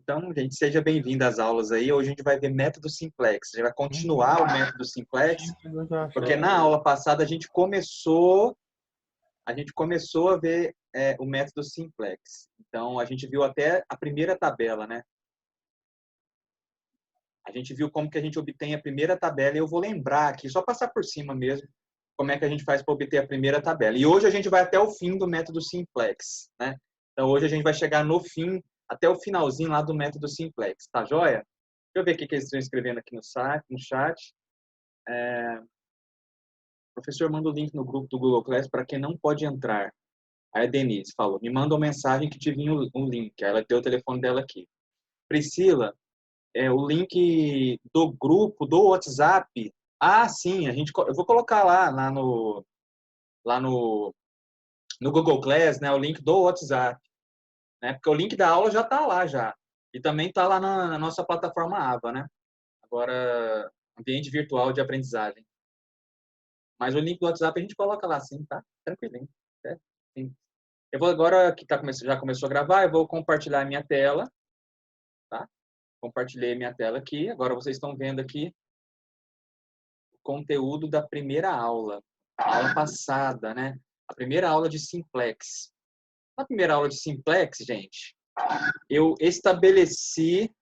Então, gente, seja bem-vindo às aulas aí. Hoje a gente vai ver método simplex. A gente vai continuar o método simplex, porque na aula passada a gente começou a ver o método simplex. Então, a gente viu até a primeira tabela, né? A gente viu como que a gente obtém a primeira tabela e eu vou lembrar aqui, só passar por cima mesmo, como é que a gente faz para obter a primeira tabela. E hoje a gente vai até o fim do método simplex, né? Então, hoje a gente vai chegar no fim, até o finalzinho lá do método simplex, tá joia? Deixa eu ver o que eles estão escrevendo aqui no chat. O professor manda o link no grupo do Google Class para quem não pode entrar. Aí a Denise falou, me manda uma mensagem que te vinha um link. Aí ela deu o telefone dela aqui. Priscila, o link do grupo, do WhatsApp. Ah, sim, eu vou colocar lá no Google Class, né, o link do WhatsApp. Né, porque o link da aula já está lá já. E também está lá na nossa plataforma Ava, né? Agora, ambiente virtual de aprendizagem. Mas o link do WhatsApp a gente coloca lá, sim, tá? Tranquilinho. Sim. Eu vou agora, que já começou a gravar, eu vou compartilhar a minha tela, tá? Compartilhei minha tela aqui. Agora vocês estão vendo aqui o conteúdo da primeira aula. A aula passada, né? A primeira aula de simplex. Na primeira aula de simplex, gente, eu estabeleci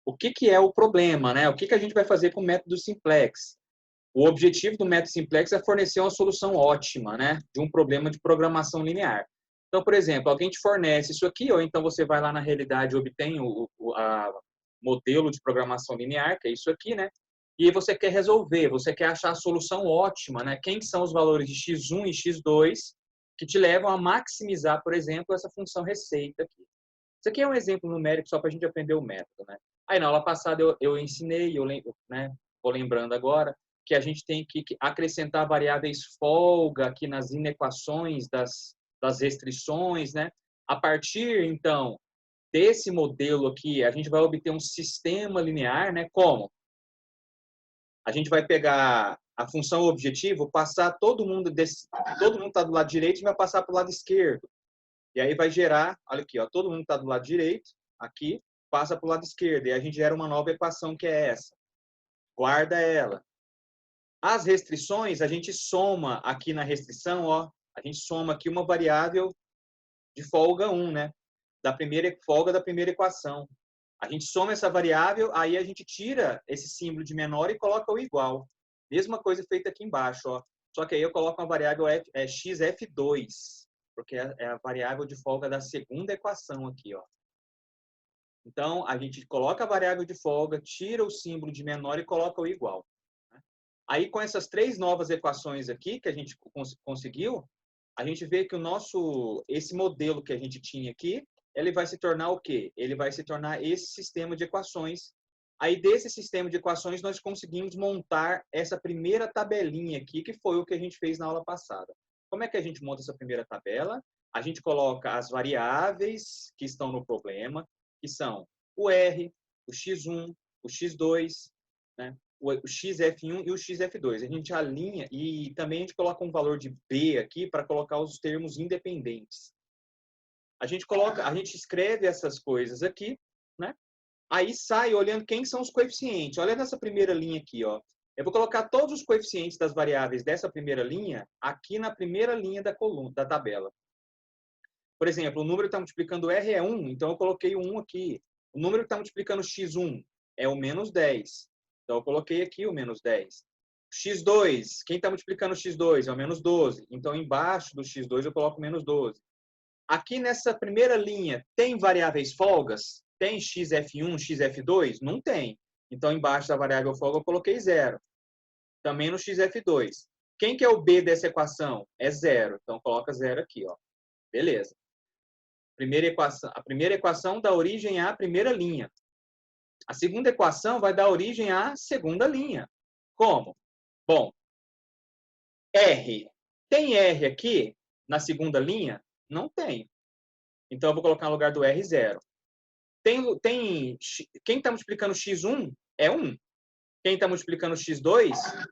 o que é o problema, né? O que a gente vai fazer com o método simplex. O objetivo do método simplex é fornecer uma solução ótima, né, de um problema de programação linear. Então, por exemplo, alguém te fornece isso aqui, ou então você vai lá na realidade e obtém o modelo de programação linear, que é isso aqui, né? E você quer resolver, você quer achar a solução ótima, né? Quem são os valores de x1 e x2 que te levam a maximizar, por exemplo, essa função receita aqui. Isso aqui é um exemplo numérico só para a gente aprender o método, né? Aí na aula passada eu ensinei, né, vou lembrando agora, que a gente tem que acrescentar variáveis folga aqui nas inequações das restrições, né? A partir, então, desse modelo aqui, a gente vai obter um sistema linear, né? Como? A gente vai pegar a função objetivo, passar todo mundo está do lado direito e vai passar para o lado esquerdo. E aí vai gerar, olha aqui, ó, todo mundo está do lado direito, aqui, passa para o lado esquerdo. E a gente gera uma nova equação que é essa. Guarda ela. As restrições, a gente soma aqui na restrição, ó, a gente soma aqui uma variável de folga 1, né? Da primeira folga da primeira equação. A gente soma essa variável, aí a gente tira esse símbolo de menor e coloca o igual. Mesma coisa feita aqui embaixo, ó. Só que aí eu coloco uma variável xf2, porque é a variável de folga da segunda equação aqui, ó. Então, a gente coloca a variável de folga, tira o símbolo de menor e coloca o igual. Aí, com essas três novas equações aqui que a gente conseguiu, a gente vê que esse modelo que a gente tinha aqui, ele vai se tornar o quê? Ele vai se tornar esse sistema de equações. Aí, desse sistema de equações, nós conseguimos montar essa primeira tabelinha aqui, que foi o que a gente fez na aula passada. Como é que a gente monta essa primeira tabela? A gente coloca as variáveis que estão no problema, que são o R, o X1, o X2, né? O xf1 e o xf2. A gente alinha e também a gente coloca um valor de B aqui para colocar os termos independentes. A gente escreve essas coisas aqui, né? Aí sai olhando quem são os coeficientes. Olha nessa primeira linha aqui, ó. Eu vou colocar todos os coeficientes das variáveis dessa primeira linha aqui na primeira linha da coluna, da tabela. Por exemplo, o número que está multiplicando R é 1, então eu coloquei o 1 aqui. O número que está multiplicando x1 é o menos 10. Então, eu coloquei aqui o menos 10. x2, quem está multiplicando x2 é o menos 12. Então, embaixo do x2 eu coloco menos 12. Aqui nessa primeira linha, tem variáveis folgas? Tem xf1, xf2? Não tem. Então, embaixo da variável folga eu coloquei 0. Também no xf2. Quem que é o b dessa equação? É 0. Então, coloca 0 aqui, ó. Beleza. A primeira equação dá origem à primeira linha. A segunda equação vai dar origem à segunda linha. Como? Bom, R. Tem R aqui na segunda linha? Não tem. Então, eu vou colocar no lugar do R 0. Quem está multiplicando x1 é 1. Quem está multiplicando x2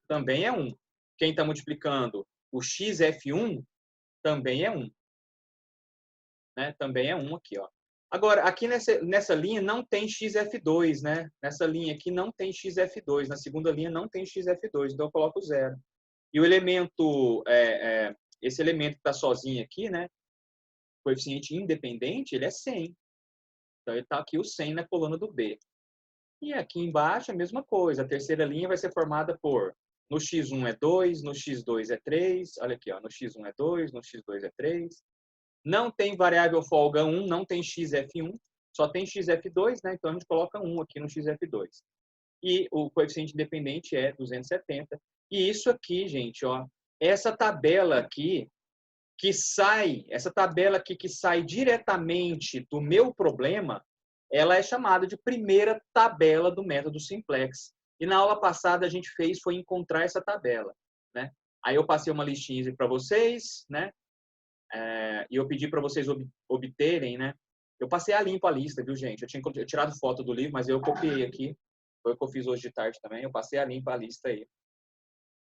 também é 1. Quem está multiplicando o xf1 também é 1. Né? Também é 1 aqui, ó. Agora, aqui nessa linha não tem XF2, né? Nessa linha aqui não tem XF2. Na segunda linha não tem XF2, então eu coloco 0. E o elemento, esse elemento que está sozinho aqui, né? Coeficiente independente, ele é 100. Então, ele está aqui o 100 na coluna do B. E aqui embaixo a mesma coisa. A terceira linha vai ser formada por, no X1 é 2, no X2 é 3. Olha aqui, ó, no X1 é 2, no X2 é 3. Não tem variável folga 1, não tem XF1, só tem XF2, né? Então a gente coloca 1 aqui no XF2. E o coeficiente independente é 270. E isso aqui, gente, ó, essa tabela aqui essa tabela aqui que sai diretamente do meu problema, ela é chamada de primeira tabela do método simplex. E na aula passada a gente foi encontrar essa tabela, né? Aí eu passei uma listinha para vocês, né? E eu pedi para vocês obterem, né? Eu passei a limpo a lista, viu, gente? Eu tinha tirado foto do livro, mas eu copiei aqui. Foi o que eu fiz hoje de tarde também. Eu passei a limpo a lista aí.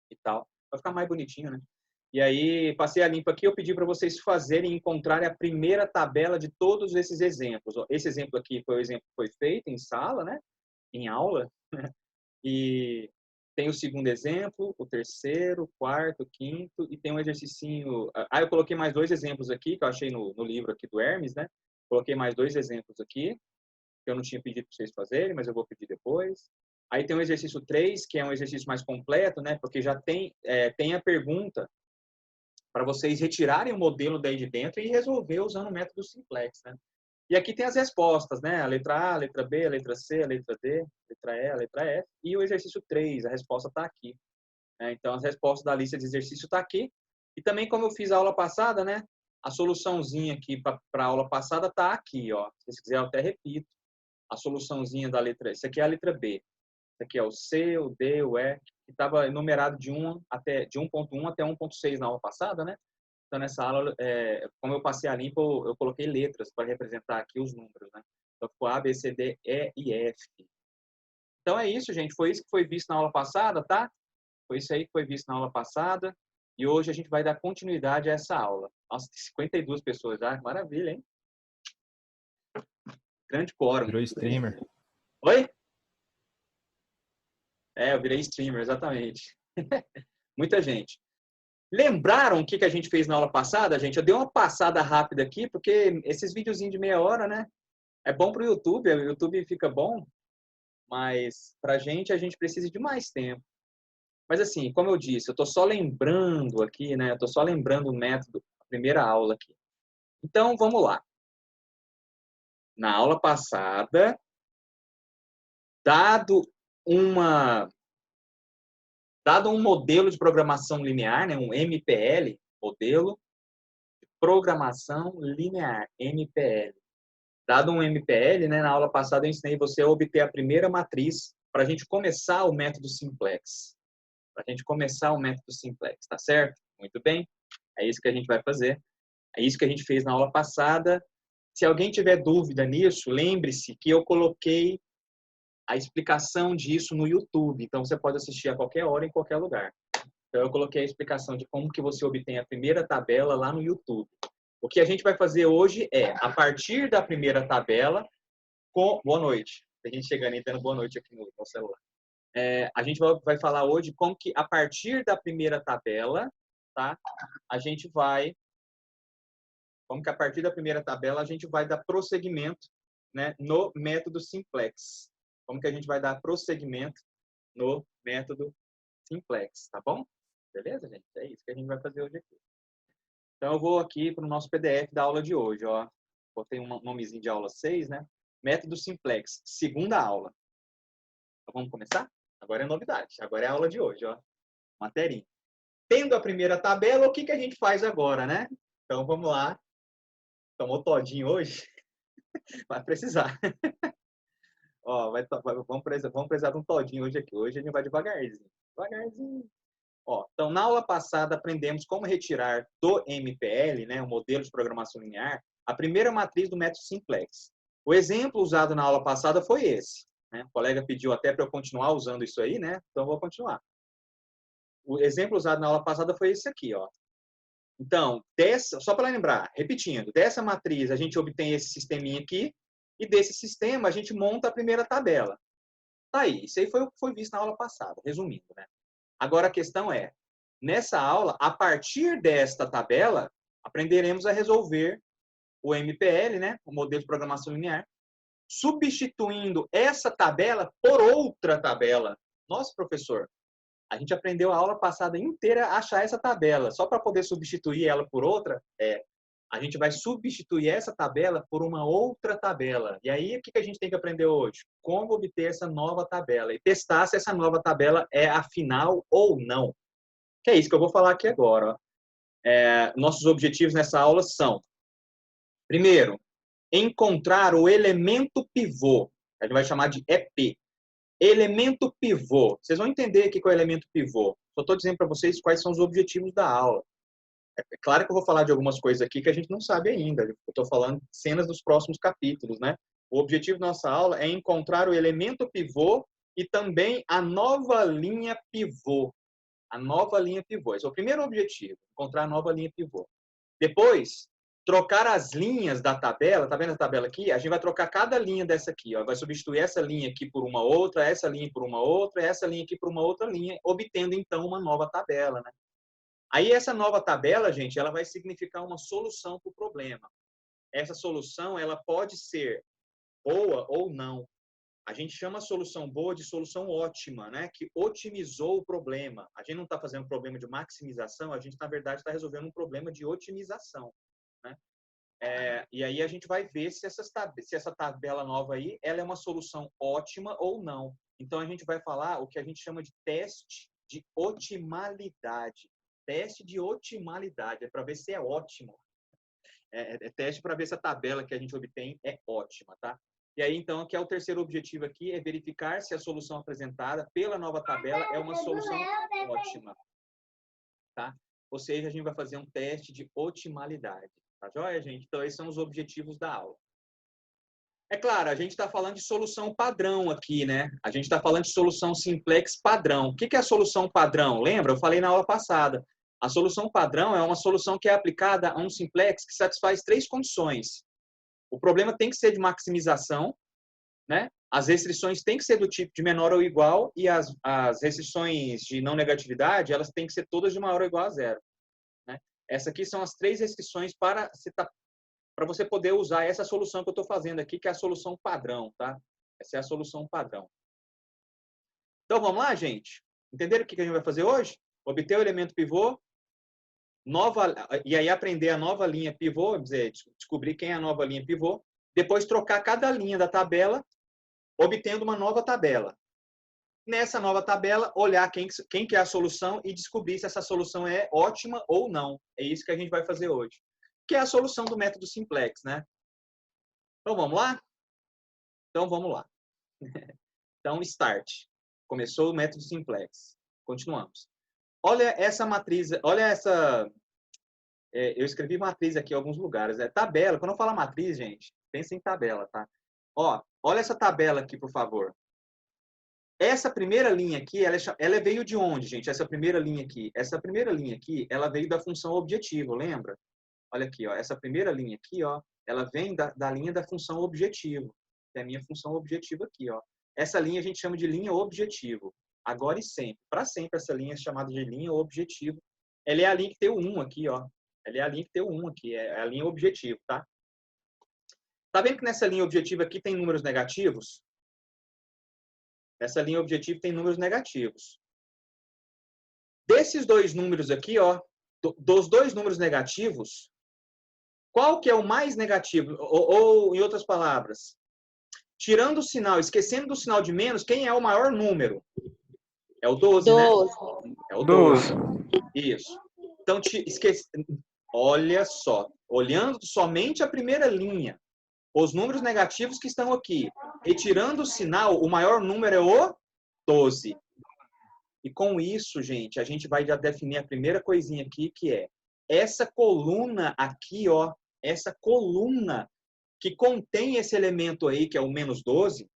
E tal. Vai ficar mais bonitinho, né? E aí, passei a limpo aqui, eu pedi para vocês fazerem e encontrarem a primeira tabela de todos esses exemplos. Esse exemplo aqui foi o exemplo que foi feito em sala, né? Em aula. E tem o segundo exemplo, o terceiro, o quarto, o quinto, e tem um exercício. Eu coloquei mais 2 exemplos aqui, que eu achei no livro aqui do Hermes, né? Coloquei mais 2 exemplos aqui, que eu não tinha pedido para vocês fazerem, mas eu vou pedir depois. Aí tem o exercício 3, que é um exercício mais completo, né? Porque já tem a pergunta para vocês retirarem o modelo daí de dentro e resolver usando o método simplex, né? E aqui tem as respostas, né? A letra A, a letra B, a letra C, a letra D, a letra E, a letra F. E o exercício 3, a resposta está aqui. Então, as respostas da lista de exercício está aqui. E também, como eu fiz a aula passada, né? A soluçãozinha aqui para a aula passada está aqui, ó. Se você quiser, eu até repito. A soluçãozinha da letra... Isso aqui é a letra B. Isso aqui é o C, o D, o E, que estava enumerado de 1.1 até 1.6 na aula passada, né? Então, nessa aula, como eu passei a limpo, eu coloquei letras para representar aqui os números, né? Então, ficou A, B, C, D, E e F. Então, é isso, gente. Foi isso que foi visto na aula passada, tá? Foi isso aí que foi visto na aula passada. E hoje a gente vai dar continuidade a essa aula. Nossa, tem 52 pessoas já. Maravilha, hein? Grande quórum. Virou streamer. Oi? Eu virei streamer, exatamente. Muita gente. Lembraram o que a gente fez na aula passada, gente? Eu dei uma passada rápida aqui, porque esses videozinhos de meia hora, né? É bom para o YouTube fica bom, mas para a gente precisa de mais tempo. Mas assim, como eu disse, eu estou só lembrando aqui, né? Eu estou só lembrando o método, a primeira aula aqui. Então, vamos lá. Na aula passada, dado um modelo de programação linear, né? Um MPL, modelo de programação linear, MPL. Dado um MPL, né, na aula passada eu ensinei você a obter a primeira matriz para a gente começar o método simplex. Para a gente começar o método simplex, tá certo? Muito bem. É isso que a gente vai fazer. É isso que a gente fez na aula passada. Se alguém tiver dúvida nisso, lembre-se que eu coloquei a explicação disso no YouTube. Então, você pode assistir a qualquer hora, em qualquer lugar. Então, eu coloquei a explicação de como que você obtém a primeira tabela lá no YouTube. O que a gente vai fazer hoje é, a partir da primeira tabela, boa noite. Tem gente chegando e dando boa noite aqui no celular. A gente vai falar hoje como que, a partir da primeira tabela, tá? Como que a partir da primeira tabela a gente vai dar prosseguimento, né, no método simplex. Como que a gente vai dar prosseguimento no método simplex, tá bom? Beleza, gente? É isso que a gente vai fazer hoje aqui. Então, eu vou aqui para o nosso PDF da aula de hoje, ó. Botei um nomezinho de aula 6, né? Método simplex, segunda aula. Então, vamos começar? Agora é novidade. Agora é a aula de hoje, ó. Materinha. Tendo a primeira tabela, o que a gente faz agora, né? Então, vamos lá. Tomou todinho hoje? Vai precisar. Ó, vamos precisar de um todinho hoje aqui. Hoje a gente vai devagarzinho. Devagarzinho. Ó, então, na aula passada, aprendemos como retirar do MPL, né, o modelo de programação linear, a primeira matriz do método simplex. O exemplo usado na aula passada foi esse. Né? O colega pediu até para eu continuar usando isso aí, né? Então, eu vou continuar. O exemplo usado na aula passada foi esse aqui, ó. Então, só para lembrar, repetindo, dessa matriz a gente obtém esse sisteminha aqui, e desse sistema a gente monta a primeira tabela. Tá aí, isso aí foi o que foi visto na aula passada, resumindo, né? Agora a questão é, nessa aula, a partir desta tabela, aprenderemos a resolver o MPL, né? O modelo de programação linear, substituindo essa tabela por outra tabela. Nossa, professor, a gente aprendeu a aula passada inteira a achar essa tabela. Só para poder substituir ela por outra, a gente vai substituir essa tabela por uma outra tabela. E aí, o que a gente tem que aprender hoje? Como obter essa nova tabela e testar se essa nova tabela é a final ou não. Que é isso que eu vou falar aqui agora. Ó. Nossos objetivos nessa aula são, primeiro, encontrar o elemento pivô. A gente vai chamar de EP. Elemento pivô. Vocês vão entender o que é o elemento pivô. Só estou dizendo para vocês quais são os objetivos da aula. É claro que eu vou falar de algumas coisas aqui que a gente não sabe ainda. Eu estou falando de cenas dos próximos capítulos, né? O objetivo da nossa aula é encontrar o elemento pivô e também a nova linha pivô. A nova linha pivô. Esse é o primeiro objetivo, encontrar a nova linha pivô. Depois, trocar as linhas da tabela. Tá vendo a tabela aqui? A gente vai trocar cada linha dessa aqui. Ó. Vai substituir essa linha aqui por uma outra, essa linha por uma outra, essa linha aqui por uma outra linha, obtendo, então, uma nova tabela, né? Aí essa nova tabela, gente, ela vai significar uma solução para o problema. Essa solução, ela pode ser boa ou não. A gente chama a solução boa de solução ótima, né? Que otimizou o problema. A gente não está fazendo um problema de maximização, a gente, na verdade, está resolvendo um problema de otimização, né? E aí a gente vai ver se essa tabela nova aí, ela é uma solução ótima ou não. Então, a gente vai falar o que a gente chama de teste de otimalidade. Teste de otimalidade, é para ver se é ótimo. É teste para ver se a tabela que a gente obtém é ótima, tá? E aí, então, que é o terceiro objetivo aqui, é verificar se a solução apresentada pela nova tabela é uma solução ótima, tá? Ou seja, a gente vai fazer um teste de otimalidade, tá joia, gente? Então, esses são os objetivos da aula. É claro, a gente está falando de solução padrão aqui, né? A gente está falando de solução simplex padrão. O que é a solução padrão? Lembra? Eu falei na aula passada. A solução padrão é uma solução que é aplicada a um simplex que satisfaz 3 condições. O problema tem que ser de maximização, né? As restrições têm que ser do tipo de menor ou igual e as restrições de não negatividade, elas têm que ser todas de maior ou igual a 0. Né? Essas aqui são as 3 restrições para você poder usar essa solução que eu estou fazendo aqui, que é a solução padrão, tá? Essa é a solução padrão. Então, vamos lá, gente? Entenderam o que a gente vai fazer hoje? Obter o elemento pivô, e aí aprender a nova linha pivô, descobrir quem é a nova linha pivô, depois trocar cada linha da tabela, obtendo uma nova tabela. Nessa nova tabela, olhar quem que é a solução e descobrir se essa solução é ótima ou não. É isso que a gente vai fazer hoje. Que é a solução do método simplex, né? Então, vamos lá? Então, vamos lá. Então, start. Começou o método simplex. Continuamos. Olha essa matriz, olha essa... eu escrevi matriz aqui em alguns lugares. Tabela, quando eu falo matriz, gente, pensa em tabela, tá? Ó, olha essa tabela aqui, por favor. Essa primeira linha aqui, ela veio de onde, gente? Essa primeira linha aqui. Essa primeira linha aqui, ela veio da função objetivo, lembra? Olha aqui, ó. Essa primeira linha aqui, ó, ela vem da linha da função objetivo. Que é a minha função objetivo aqui, ó. Essa linha a gente chama de linha objetivo. Agora e sempre. Para sempre essa linha é chamada de linha objetivo. Ela é a linha que tem o 1 aqui, ó. Ela é a linha que tem o 1 aqui. É a linha objetivo, tá? Tá vendo que nessa linha objetivo aqui tem números negativos? Essa linha objetivo tem números negativos. Desses 2 números aqui, ó, dos 2 números negativos, qual que é o mais negativo? Ou, em outras palavras, tirando o sinal, esquecendo do sinal de menos, quem é o maior número? É o 12, né? É o 12. Isso. Então, olha só. Olhando somente a primeira linha, os números negativos que estão aqui, retirando o sinal, o maior número é o 12. E com isso, gente, a gente vai já definir a primeira coisinha aqui, que é essa coluna aqui, ó, essa coluna que contém esse elemento aí, que é o menos 12,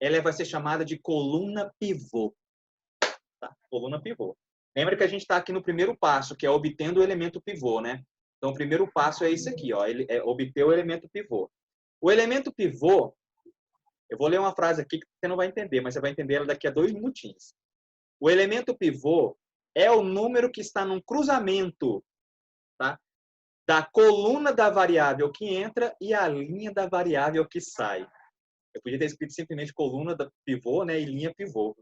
ela vai ser chamada de coluna pivô. Tá? Coluna pivô. Lembra que a gente está aqui no primeiro passo, que é obtendo o elemento pivô, né? Então, o primeiro passo é esse aqui, ó, ele é obter o elemento pivô. O elemento pivô, eu vou ler uma frase aqui que você não vai entender, mas você vai entender ela daqui a 2 minutinhos. O elemento pivô é o número que está num cruzamento, tá? Da coluna da variável que entra e a linha da variável que sai. Eu podia ter escrito simplesmente coluna da pivô, né, e linha pivô.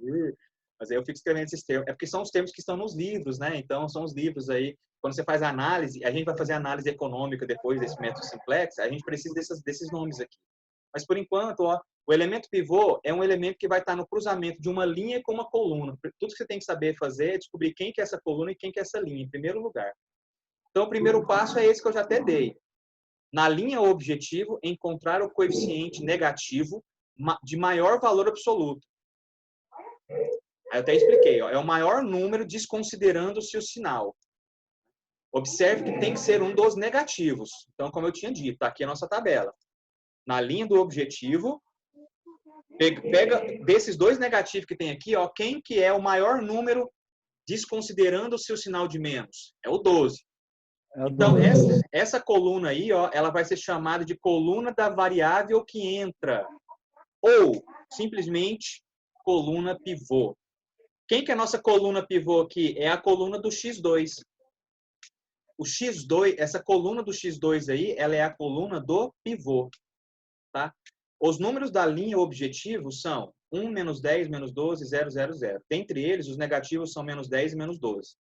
Mas aí eu fico escrevendo esses termos. É porque são os termos que estão nos livros, né? Então, são os livros aí. Quando você faz a análise, a gente vai fazer análise econômica depois desse método simplex, a gente precisa desses nomes aqui. Mas, por enquanto, ó, o elemento pivô é um elemento que vai estar no cruzamento de uma linha com uma coluna. Tudo que você tem que saber fazer é descobrir quem que é essa coluna e quem que é essa linha, em primeiro lugar. Então, o primeiro passo é esse que eu já até dei. Na linha objetivo, encontrar o coeficiente negativo de maior valor absoluto. Aí eu até expliquei, ó, é o maior número desconsiderando-se o sinal. Observe que tem que ser um dos negativos. Então, como eu tinha dito, tá aqui a nossa tabela. Na linha do objetivo, pega desses 2 negativos que tem aqui, ó, quem que é o maior número desconsiderando-se o sinal de menos? É o 12. Então, essa coluna aí, ó, ela vai ser chamada de coluna da variável que entra. Ou, simplesmente, coluna pivô. Quem que é a nossa coluna pivô aqui? É a coluna do x2. O x2, essa coluna do x2 aí, ela é a coluna do pivô. Tá? Os números da linha objetivo são 1, menos 10, menos 12, 0, 0, 0. Dentre eles, os negativos são menos 10 e menos 12.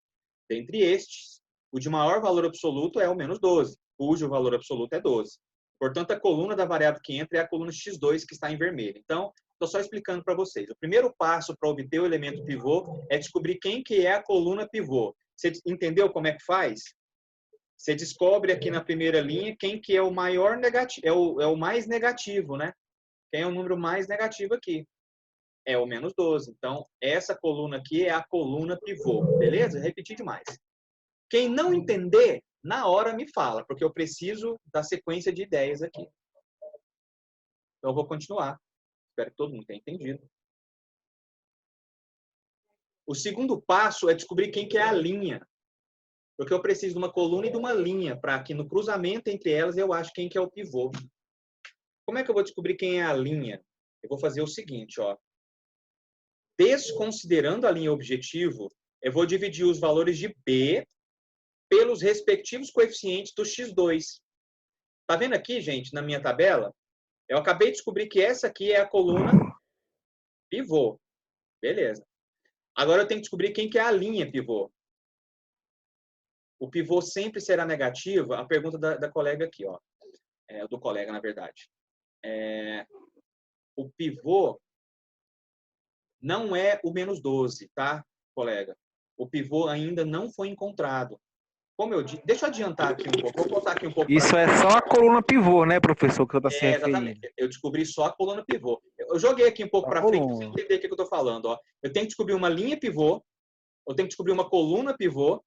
Dentre estes, o de maior valor absoluto é o menos 12, cujo valor absoluto é 12. Portanto, a coluna da variável que entra é a coluna x2, que está em vermelho. Então, estou só explicando para vocês. O primeiro passo para obter o elemento pivô é descobrir quem que é a coluna pivô. Você entendeu como é que faz? Você descobre aqui na primeira linha quem que é o maior negativo, é o mais negativo, né? Quem é o número mais negativo aqui? É o menos 12. Então, essa coluna aqui é a coluna pivô. Beleza? Repetir demais. Quem não entender, na hora me fala, porque eu preciso da sequência de ideias aqui. Então, eu vou continuar. Espero que todo mundo tenha entendido. O segundo passo é descobrir quem que é a linha. Porque eu preciso de uma coluna e de uma linha, para que no cruzamento entre elas eu acho quem que é o pivô. Como é que eu vou descobrir quem é a linha? Eu vou fazer o seguinte, ó. Desconsiderando a linha objetivo, eu vou dividir os valores de B pelos respectivos coeficientes do x2. Tá vendo aqui, gente, na minha tabela? Eu acabei de descobrir que essa aqui é a coluna pivô. Beleza. Agora eu tenho que descobrir quem que é a linha pivô. O pivô sempre será negativo? A pergunta da colega aqui, ó. Do colega, na verdade. O pivô não é o menos 12, tá, colega? O pivô ainda não foi encontrado. Como eu disse, deixa eu adiantar aqui um pouco. Vou voltar aqui um pouco. Isso é só a coluna pivô, né, professor, que eu estou se referindo? Exatamente. Eu descobri só a coluna pivô. Eu joguei aqui um pouco para frente para você entender o que eu estou falando. Ó. Eu tenho que descobrir uma linha pivô, eu tenho que descobrir uma coluna pivô,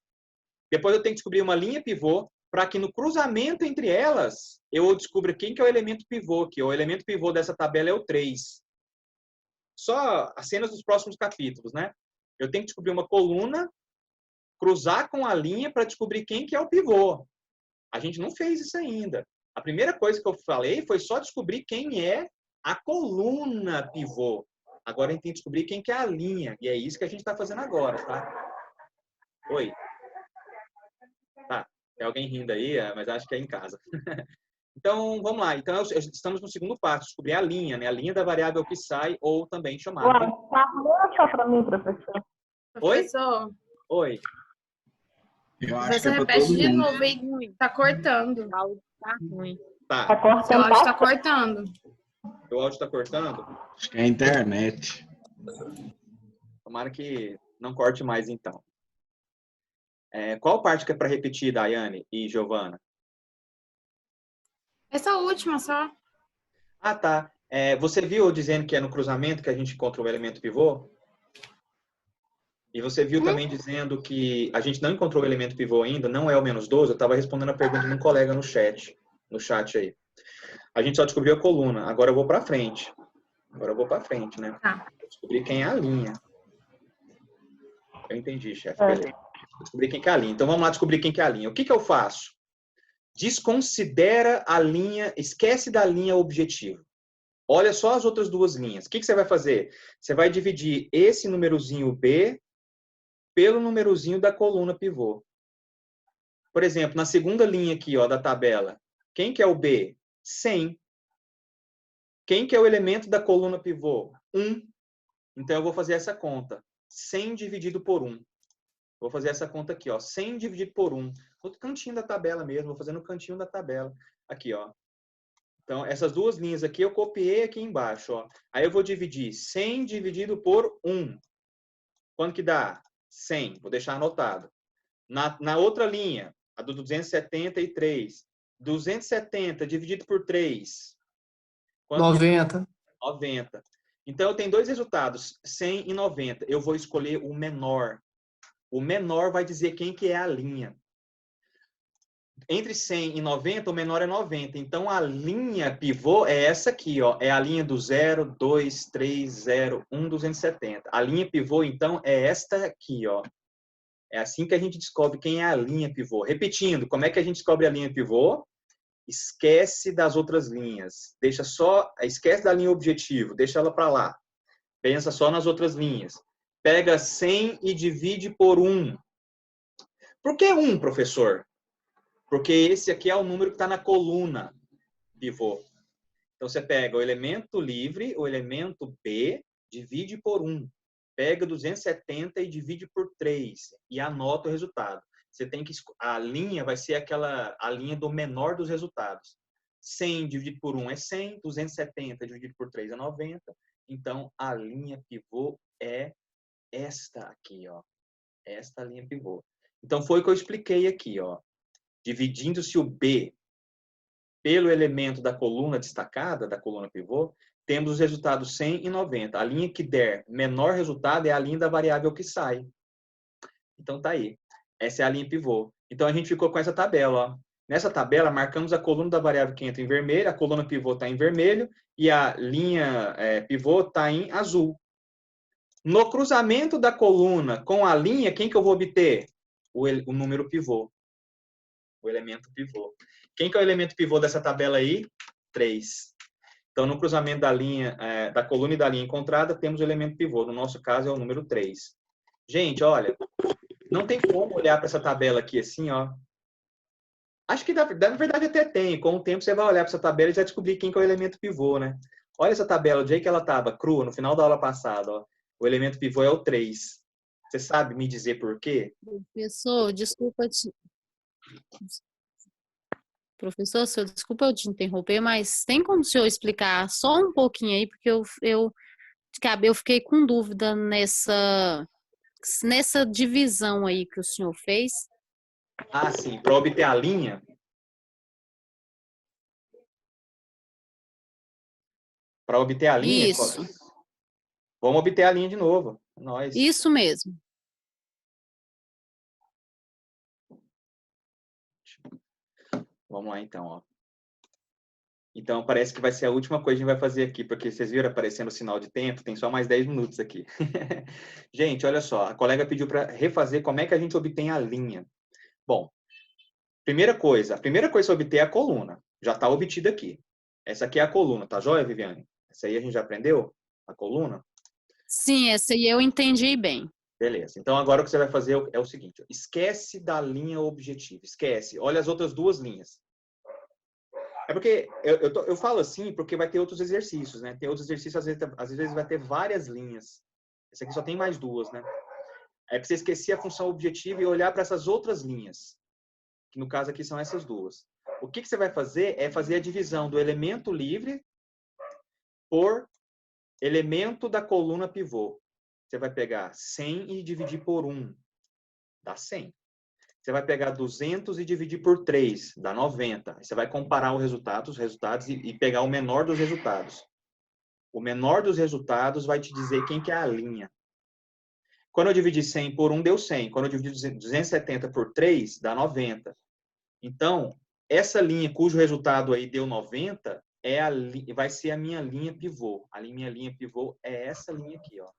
depois eu tenho que descobrir uma linha pivô, para que no cruzamento entre elas eu descubra quem que é o elemento pivô aqui. O elemento pivô dessa tabela é o 3. Só as cenas dos próximos capítulos, né? Eu tenho que descobrir uma coluna, cruzar com a linha para descobrir quem que é o pivô. A gente não fez isso ainda. A primeira coisa que eu falei foi só descobrir quem é a coluna pivô. Agora a gente tem que descobrir quem que é a linha. E é isso que a gente está fazendo agora, tá? Oi. Tá. Tem alguém rindo aí, mas acho que é em casa. Então, vamos lá. Então, estamos no segundo passo, descobrir a linha, né? A linha da variável que sai, ou também chamada. Tá muito para mim, professor. Professor? Oi. Eu acho que repete de novo aí, tá cortando. O áudio tá ruim. Tá. Seu áudio tá cortando. O áudio tá cortando? Acho que é a internet. Tomara que não corte mais, então. Qual parte que é para repetir, Daiane e Giovana? Essa última só. Ah, tá. Você viu dizendo que é no cruzamento que a gente encontra o elemento pivô? E você viu também dizendo que a gente não encontrou o elemento pivô ainda, não é o menos 12? Eu estava respondendo a pergunta de um colega no chat aí. A gente só descobriu a coluna. Agora eu vou para frente. Né? Tá. Descobrir quem é a linha. Eu entendi, chefe. Beleza. Descobri quem que é a linha. Então, vamos lá descobrir quem que é a linha. O que que eu faço? Desconsidera a linha, esquece da linha objetivo. Olha só as outras duas linhas. O que que você vai fazer? Você vai dividir esse númerozinho B pelo númerozinho da coluna pivô. Por exemplo, na segunda linha aqui, ó, da tabela, quem que é o B? 100. Quem que é o elemento da coluna pivô? 1. Então, eu vou fazer essa conta. 100 dividido por 1. Vou fazer essa conta aqui, ó. 100 dividido por 1. No cantinho da tabela mesmo. Vou fazer no cantinho da tabela. Aqui, ó. Então, essas duas linhas aqui eu copiei aqui embaixo, ó. Aí eu vou dividir 100 dividido por 1. Quanto que dá? 100. Vou deixar anotado. Na outra linha, a do 273. 270 dividido por 3. Quanto 90. 90. Então, eu tenho dois resultados, 100 e 90. Eu vou escolher o menor. O menor vai dizer quem que é a linha. Entre 100 e 90, o menor é 90. Então, a linha pivô é essa aqui, ó. É a linha do 0, 2, 3, 0, 1, 270. A linha pivô, então, é esta aqui, ó. É assim que a gente descobre quem é a linha pivô. Repetindo, como é que a gente descobre a linha pivô? Esquece das outras linhas. Esquece da linha objetivo, deixa ela para lá. Pensa só nas outras linhas. Pega 100 e divide por 1. Por que 1, professor? Porque esse aqui é o número que está na coluna pivô. Então, você pega o elemento livre, o elemento B, divide por 1. Pega 270 e divide por 3. E anota o resultado. A linha vai ser a linha do menor dos resultados. 100 dividido por 1 é 100, 270 dividido por 3 é 90. Então, a linha pivô é esta aqui, ó. Esta linha pivô. Então, foi o que eu expliquei aqui, ó. Dividindo-se o B pelo elemento da coluna destacada, da coluna pivô, temos os resultados 100 e 90. A linha que der menor resultado é a linha da variável que sai. Então, tá aí. Essa é a linha pivô. Então, a gente ficou com essa tabela, ó. Nessa tabela, marcamos a coluna da variável que entra em vermelho, a coluna pivô está em vermelho e a linha pivô está em azul. No cruzamento da coluna com a linha, quem que eu vou obter? O número pivô. O elemento pivô. Quem que é o elemento pivô dessa tabela aí? 3. Então, no cruzamento da linha, da coluna e da linha encontrada, temos o elemento pivô. No nosso caso, é o número 3. Gente, olha, não tem como olhar para essa tabela aqui assim, ó. Acho que, na verdade, até tem. Com o tempo, você vai olhar para essa tabela e já descobrir quem que é o elemento pivô, né? Olha essa tabela, do jeito que ela estava crua, no final da aula passada, ó. O elemento pivô é o 3. Você sabe me dizer por quê? Professor, desculpa eu te interromper, mas tem como o senhor explicar só um pouquinho aí, porque eu fiquei com dúvida nessa divisão aí que o senhor fez. Ah, sim, para obter a linha. Para obter a linha? Isso. Vamos obter a linha de novo. Nós. Isso mesmo. Vamos lá, então, ó. Então, parece que vai ser a última coisa que a gente vai fazer aqui, porque vocês viram aparecendo o sinal de tempo, tem só mais 10 minutos aqui. Gente, olha só, a colega pediu para refazer como é que a gente obtém a linha. Bom, a primeira coisa a obter é a coluna. Já está obtida aqui. Essa aqui é a coluna, tá joia, Viviane? Essa aí a gente já aprendeu? A coluna? Sim, essa aí eu entendi bem. Beleza. Então, agora o que você vai fazer é o seguinte. Esquece da linha objetiva. Esquece. Olha as outras duas linhas. É porque eu falo assim porque vai ter outros exercícios, né? Tem outros exercícios, às vezes vai ter várias linhas. Esse aqui só tem mais duas, né? É para você esquecer a função objetiva e olhar para essas outras linhas. Que no caso aqui são essas duas. O que você vai fazer é fazer a divisão do elemento livre por elemento da coluna pivô. Você vai pegar 100 e dividir por 1. Dá 100. Você vai pegar 200 e dividir por 3, dá 90. Você vai comparar os resultados e pegar o menor dos resultados. O menor dos resultados vai te dizer quem que é a linha. Quando eu dividi 100 por 1, deu 100. Quando eu dividi 270 por 3, dá 90. Então, essa linha cujo resultado aí deu 90, vai ser a minha linha pivô. A minha linha pivô é essa linha aqui, ó.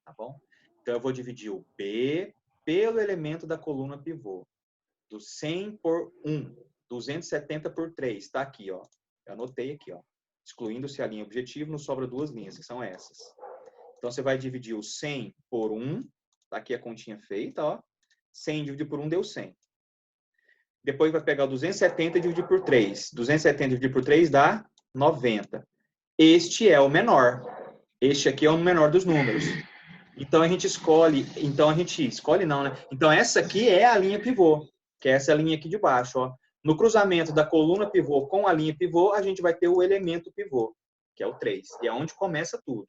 Tá bom? Então, eu vou dividir o B pelo elemento da coluna pivô. Do 100 por 1. 270 por 3. Está aqui, ó. Eu anotei aqui, ó. Excluindo-se a linha objetivo, nos sobra duas linhas, que são essas. Então, você vai dividir o 100 por 1. Tá aqui a continha feita, ó. 100 dividido por 1 deu 100. Depois vai pegar o 270 e dividir por 3. 270 dividido por 3 dá 90. Este é o menor. Este aqui é o menor dos números. Então, a gente escolhe... Então, a gente escolhe não, né? Então, essa aqui é a linha pivô. Que é essa linha aqui de baixo, ó. No cruzamento da coluna pivô com a linha pivô, a gente vai ter o elemento pivô, que é o 3. E é onde começa tudo.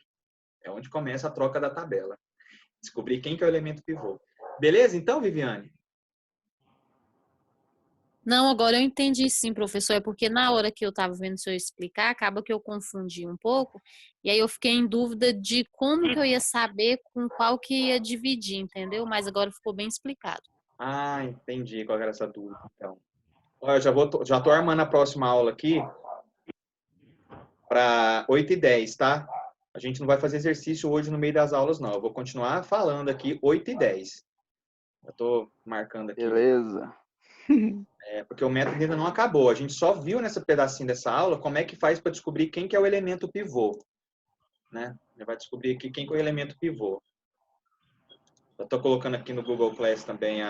É onde começa a troca da tabela. Descobrir quem que é o elemento pivô. Beleza, então, Viviane? Não, agora eu entendi sim, professor. É porque na hora que eu estava vendo o senhor explicar, acaba que eu confundi um pouco. E aí eu fiquei em dúvida de como que eu ia saber com qual que ia dividir, entendeu? Mas agora ficou bem explicado. Ah, entendi qual era essa dúvida, então. Ó, já tô armando a próxima aula aqui para 8h10, tá? A gente não vai fazer exercício hoje no meio das aulas, não. Eu vou continuar falando aqui 8h10. Eu tô marcando aqui. Beleza. Porque o método ainda não acabou. A gente só viu nessa pedacinho dessa aula como é que faz para descobrir quem que é o elemento pivô. Né? Já vai descobrir aqui quem que é o elemento pivô. Eu tô colocando aqui no Google Class também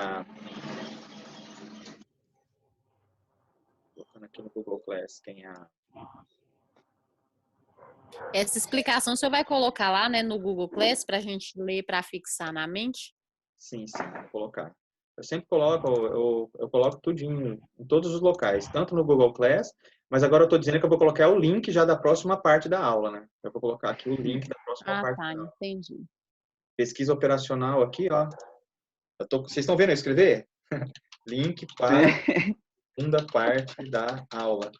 colocando aqui no Google Class quem é a... Essa explicação o senhor vai colocar lá, né, no Google Class para a gente ler para fixar na mente? Sim, vou colocar. Eu sempre coloco, eu coloco tudinho em todos os locais, tanto no Google Class, mas agora eu estou dizendo que eu vou colocar o link já da próxima parte da aula, né? Eu vou colocar aqui o link da próxima parte da aula. Entendi. Pesquisa operacional aqui, ó. Vocês estão vendo eu escrever? Link para a segunda parte da aula.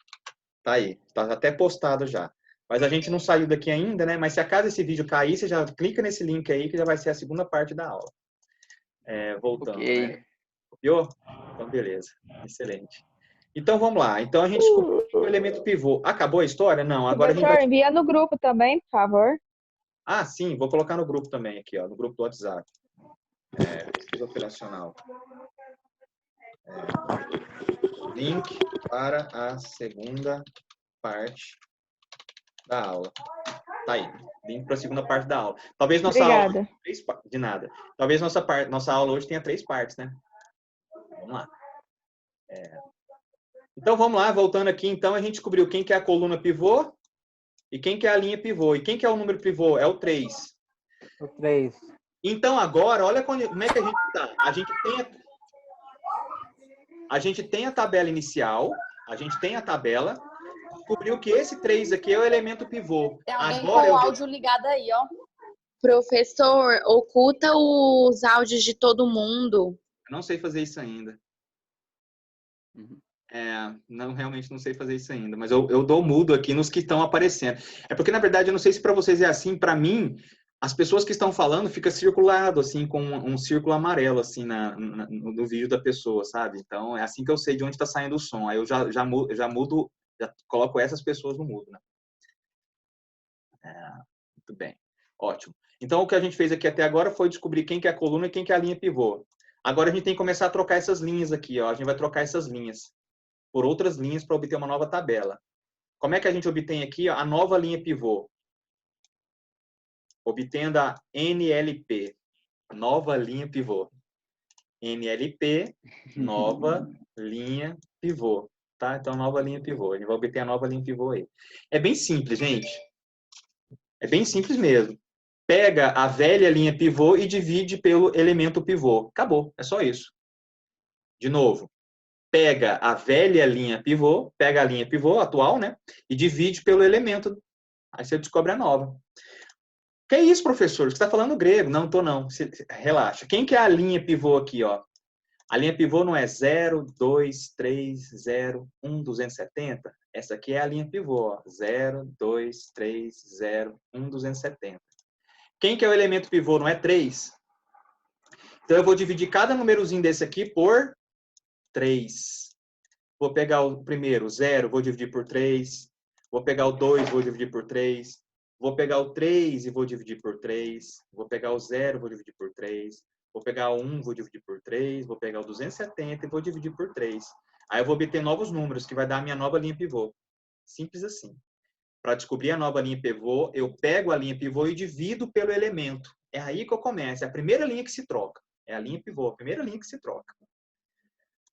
Tá aí, tá até postado já. Mas a gente não saiu daqui ainda, né? Mas se acaso esse vídeo cair, você já clica nesse link aí que já vai ser a segunda parte da aula. Voltando, Ok. né? Copiou? Então, beleza. Excelente. Então, vamos lá. Então, a gente descobriu o elemento pivô. Acabou a história? Não. Agora a gente Professor, vai... envia no grupo também, por favor. Ah, sim. Vou colocar no grupo também aqui, ó. No grupo do WhatsApp. Pesquisa operacional. Link para a segunda parte da aula. Tá aí. Link para a segunda parte da aula. Talvez nossa Obrigada. aula... De nada. Talvez nossa aula hoje tenha 3 partes, né? Vamos lá. Então, vamos lá. Voltando aqui, então, a gente descobriu quem que é a coluna pivô e quem que é a linha pivô. E quem que é o número pivô? É o 3. O 3. Então, agora, olha como é que a gente está. A gente tem a tabela inicial, a gente tem a tabela, descobriu que esse 3 aqui é o elemento pivô. Tem alguém Agora com o áudio ligado aí, ó. Professor, oculta os áudios de todo mundo. Eu não sei fazer isso ainda. Não, realmente não sei fazer isso ainda, mas eu dou mudo aqui nos que estão aparecendo. É porque, na verdade, eu não sei se para vocês é assim, para mim, as pessoas que estão falando fica circulado, assim, com um círculo amarelo, assim, no vídeo da pessoa, sabe? Então, é assim que eu sei de onde está saindo o som. Aí eu já mudo, já coloco essas pessoas no mudo, né? Muito bem. Ótimo. Então, o que a gente fez aqui até agora foi descobrir quem que é a coluna e quem que é a linha pivô. Agora, a gente tem que começar a trocar essas linhas aqui, ó. A gente vai trocar essas linhas por outras linhas para obter uma nova tabela. Como é que a gente obtém aqui a nova linha pivô? Obtendo a NLP, nova linha pivô. NLP, nova linha pivô. Tá? Então, nova linha pivô. A gente vai obter a nova linha pivô aí. É bem simples, gente. É bem simples mesmo. Pega a velha linha pivô e divide pelo elemento pivô. Acabou. É só isso. De novo. Pega a velha linha pivô, pega a linha pivô atual, né? E divide pelo elemento. Aí você descobre a nova. Que é isso, professor? Você está falando grego? Não, tô não. Relaxa. Quem que é a linha pivô aqui, ó? A linha pivô não é 0, 2, 3, 0, 1, 270? Essa aqui é a linha pivô, ó. 0, 2, 3, 0, 1, 270. Quem que é o elemento pivô? Não é 3? Então, eu vou dividir cada númerozinho desse aqui por 3. Vou pegar o primeiro, 0, vou dividir por 3. Vou pegar o 2, vou dividir por 3. Vou pegar o 3 e vou dividir por 3. Vou pegar o 0 e vou dividir por 3. Vou pegar o 1 e vou dividir por 3. Vou pegar o 270 e vou dividir por 3. Aí eu vou obter novos números, que vai dar a minha nova linha pivô. Simples assim. Para descobrir a nova linha pivô, eu pego a linha pivô e divido pelo elemento. É aí que eu começo. É a primeira linha que se troca. É a linha pivô, a primeira linha que se troca.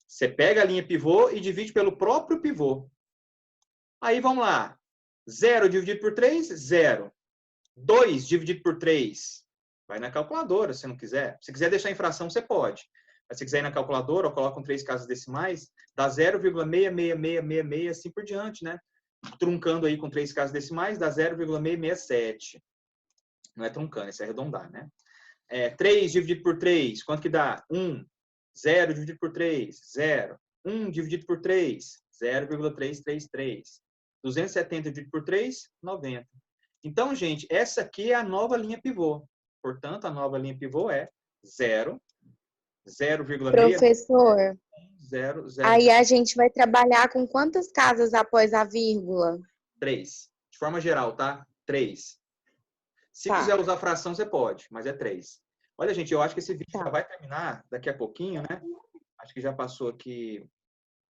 Você pega a linha pivô e divide pelo próprio pivô. Aí vamos lá. 0 dividido por 3, 0. 2 dividido por 3. Vai na calculadora, se não quiser. Se quiser deixar em fração, você pode. Mas se quiser ir na calculadora, ou coloca com 3 casas decimais, dá 0,66666, assim por diante, né? Truncando aí com 3 casas decimais, dá 0,667. Não é truncando, isso é arredondar, né? 3 dividido por 3, quanto que dá? 1. 0 dividido por 3, 0. 1 dividido por 3, 0,333. 270 dividido por 3, 90. Então, gente, essa aqui é a nova linha pivô. Portanto, a nova linha pivô é 0, 0,6... Professor, 0, 0, aí a gente vai trabalhar com quantas casas após a vírgula? 3. De forma geral, tá? 3. Se Tá. quiser usar fração, você pode, mas é 3. Olha, gente, eu acho que esse vídeo Tá. já vai terminar daqui a pouquinho, né? Acho que já passou aqui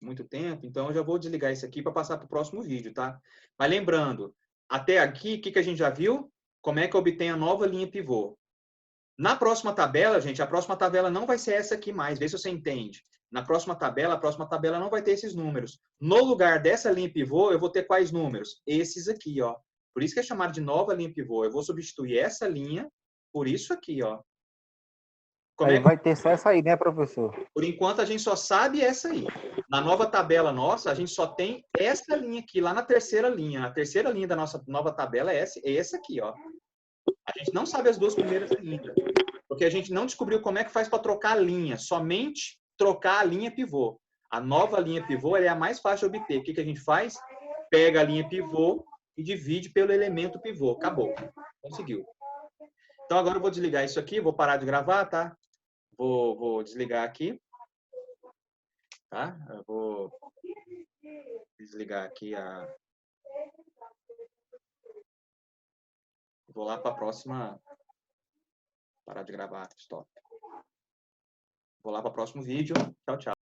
muito tempo, então eu já vou desligar isso aqui para passar para o próximo vídeo, tá? Mas lembrando, até aqui, o que a gente já viu? Como é que obtém a nova linha pivô? Na próxima tabela, gente, a próxima tabela não vai ser essa aqui mais, vê se você entende. Na próxima tabela, a próxima tabela não vai ter esses números. No lugar dessa linha pivô, eu vou ter quais números? Esses aqui, ó. Por isso que é chamado de nova linha pivô. Eu vou substituir essa linha por isso aqui, ó. Aí vai ter só essa aí, né, professor? Por enquanto, a gente só sabe essa aí. Na nova tabela nossa, a gente só tem essa linha aqui, lá na terceira linha. A terceira linha da nossa nova tabela é essa aqui, ó. A gente não sabe as duas primeiras ainda. Porque a gente não descobriu como é que faz para trocar a linha. Somente trocar a linha pivô. A nova linha pivô é a mais fácil de obter. O que a gente faz? Pega a linha pivô e divide pelo elemento pivô. Acabou. Conseguiu. Então, agora eu vou desligar isso aqui. Vou parar de gravar, tá? Vou desligar aqui. Tá? Eu vou desligar aqui a... Vou lá para a próxima... Parar de gravar. Stop. Vou lá para o próximo vídeo. Tchau, tchau.